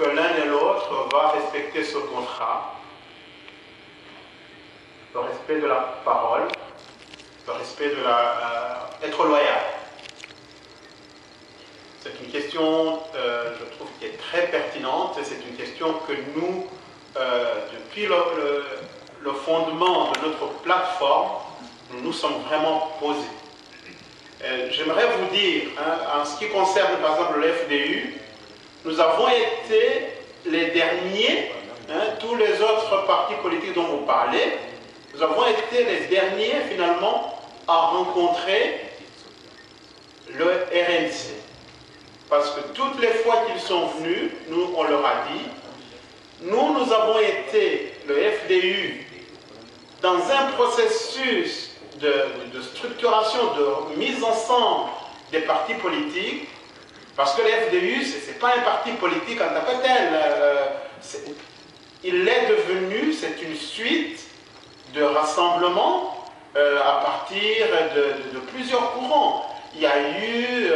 que l'un et l'autre va respecter ce contrat, le respect de la parole, le respect de être loyal. C'est une question, je trouve, qui est très pertinente, et c'est une question que nous, depuis le fondement de notre plateforme, nous nous sommes vraiment posés. J'aimerais vous dire, hein, en ce qui concerne par exemple le FDU, nous avons été les derniers, hein, tous les autres partis politiques dont vous parlez, nous avons été les derniers finalement à rencontrer le RNC. Parce que toutes les fois qu'ils sont venus, nous on leur a dit, nous avons été, le FDU, dans un processus de structuration, de mise ensemble des partis politiques, parce que le FDU, ce n'est pas un parti politique en tant que tel. Il est devenu, c'est une suite de rassemblements à partir de plusieurs courants. Il y a eu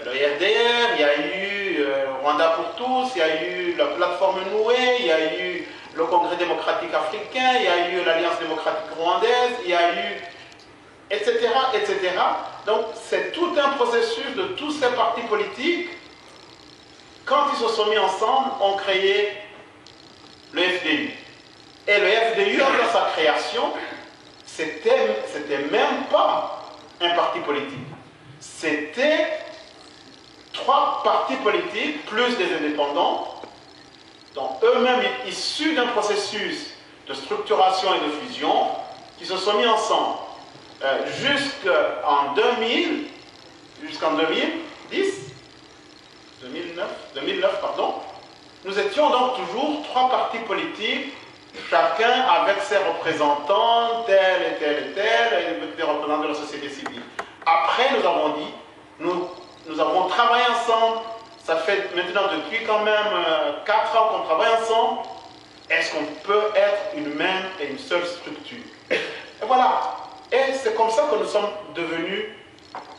le RDR, il y a eu Rwanda pour tous, il y a eu la plateforme Noué, il y a eu le Congrès démocratique africain, il y a eu l'Alliance démocratique rwandaise, il y a eu etc., etc. Donc c'est tout un processus de tous ces partis politiques. Quand ils se sont mis ensemble, ont créé le FDU. Et le FDU, lors de sa création, c'était même pas un parti politique. C'était 3 partis politiques, plus des indépendants, donc eux-mêmes issus d'un processus de structuration et de fusion, qui se sont mis ensemble. Jusqu'en 2010, 2009, pardon, nous étions donc toujours 3 partis politiques, chacun avec ses représentants, tel et tel et tel, et des représentants de la société civile. Après, nous avons dit, nous avons travaillé ensemble, ça fait maintenant depuis quand même 4 ans qu'on travaille ensemble. Est-ce qu'on peut être une même et une seule structure? Et voilà. Et c'est comme ça que nous sommes devenus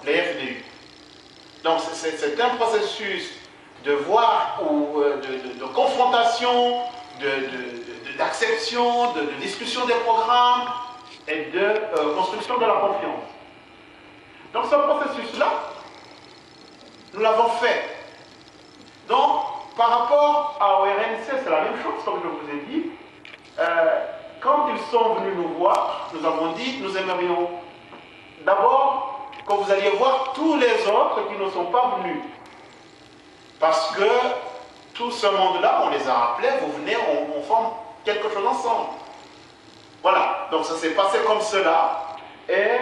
les FDU. Donc c'est un processus de voir, ou de confrontation, d'acception, de discussion des programmes et de construction de la confiance. Donc ce processus-là, nous l'avons fait. Donc, par rapport au RNC, c'est la même chose, comme je vous ai dit. Quand ils sont venus nous voir, nous avons dit, nous aimerions d'abord que vous alliez voir tous les autres qui ne sont pas venus. Parce que tout ce monde-là, on les a appelés, vous venez, on forme quelque chose ensemble. Voilà, donc ça s'est passé comme cela. Et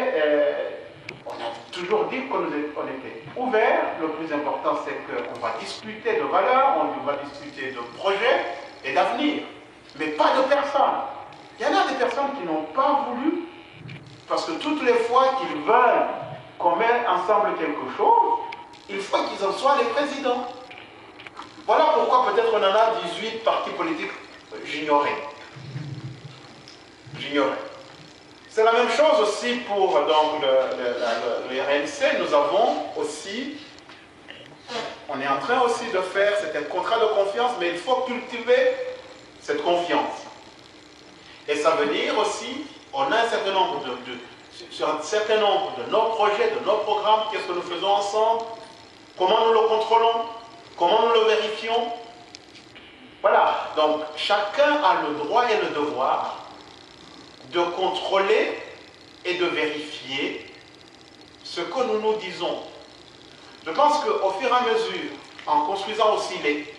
on a toujours dit qu'on était ouverts. Le plus important, c'est qu'on va discuter de valeurs, on va discuter de projets et d'avenir, mais pas de personnes. Il y en a des personnes qui n'ont pas voulu, parce que toutes les fois qu'ils veulent qu'on mette ensemble quelque chose, il faut qu'ils en soient les présidents. Voilà pourquoi peut-être on en a 18 partis politiques, j'ignorais. C'est la même chose aussi pour donc, le RNC. Nous avons aussi, on est en train aussi de faire, c'est un contrat de confiance, mais il faut cultiver cette confiance. Et ça veut dire aussi, on a un certain nombre sur un certain nombre de nos projets, de nos programmes, qu'est-ce que nous faisons ensemble, comment nous le contrôlons, comment nous le vérifions. Voilà, donc chacun a le droit et le devoir de contrôler et de vérifier ce que nous nous disons. Je pense qu'au fur et à mesure, en construisant aussi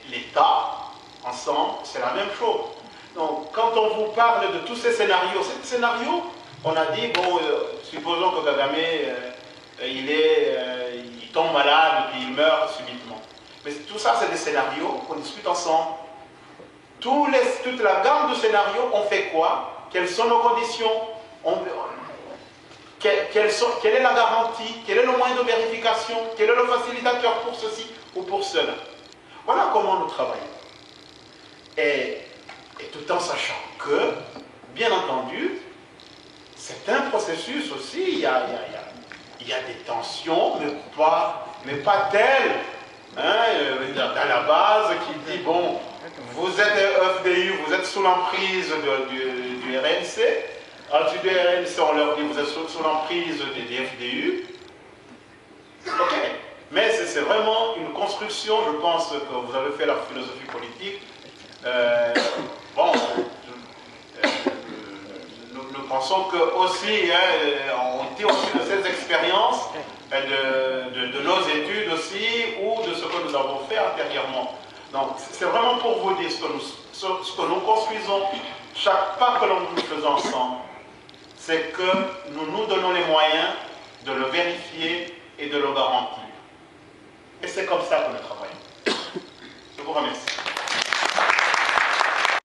l'État ensemble, c'est la même chose. Donc, quand on vous parle de tous ces scénarios, on a dit, bon, supposons que Kagame, il tombe malade et puis il meurt subitement. Mais tout ça, c'est des scénarios qu'on discute ensemble. Toute la gamme de scénarios, on fait quoi? Quelles sont nos conditions? Quelle est la garantie? Quel est le moyen de vérification? Quel est le facilitateur pour ceci ou pour cela? Voilà comment nous travaillons. Et tout en sachant que, bien entendu, c'est un processus aussi, il y a des tensions, mais pas telles dans la base, qui dit, bon, vous êtes FDU, vous êtes sous l'emprise du RNC. Ensuite du RNC, on leur dit, vous êtes sous l'emprise des FDU. Ok, mais c'est vraiment une construction, je pense que vous avez fait la philosophie politique. Bon, nous pensons que aussi, on tire aussi de ces expériences, de nos études aussi, ou de ce que nous avons fait antérieurement. Donc, c'est vraiment pour vous dire ce que nous construisons, chaque pas que nous faisons ensemble, c'est que nous nous donnons les moyens de le vérifier et de le garantir. Et c'est comme ça que nous travaillons. Je vous remercie.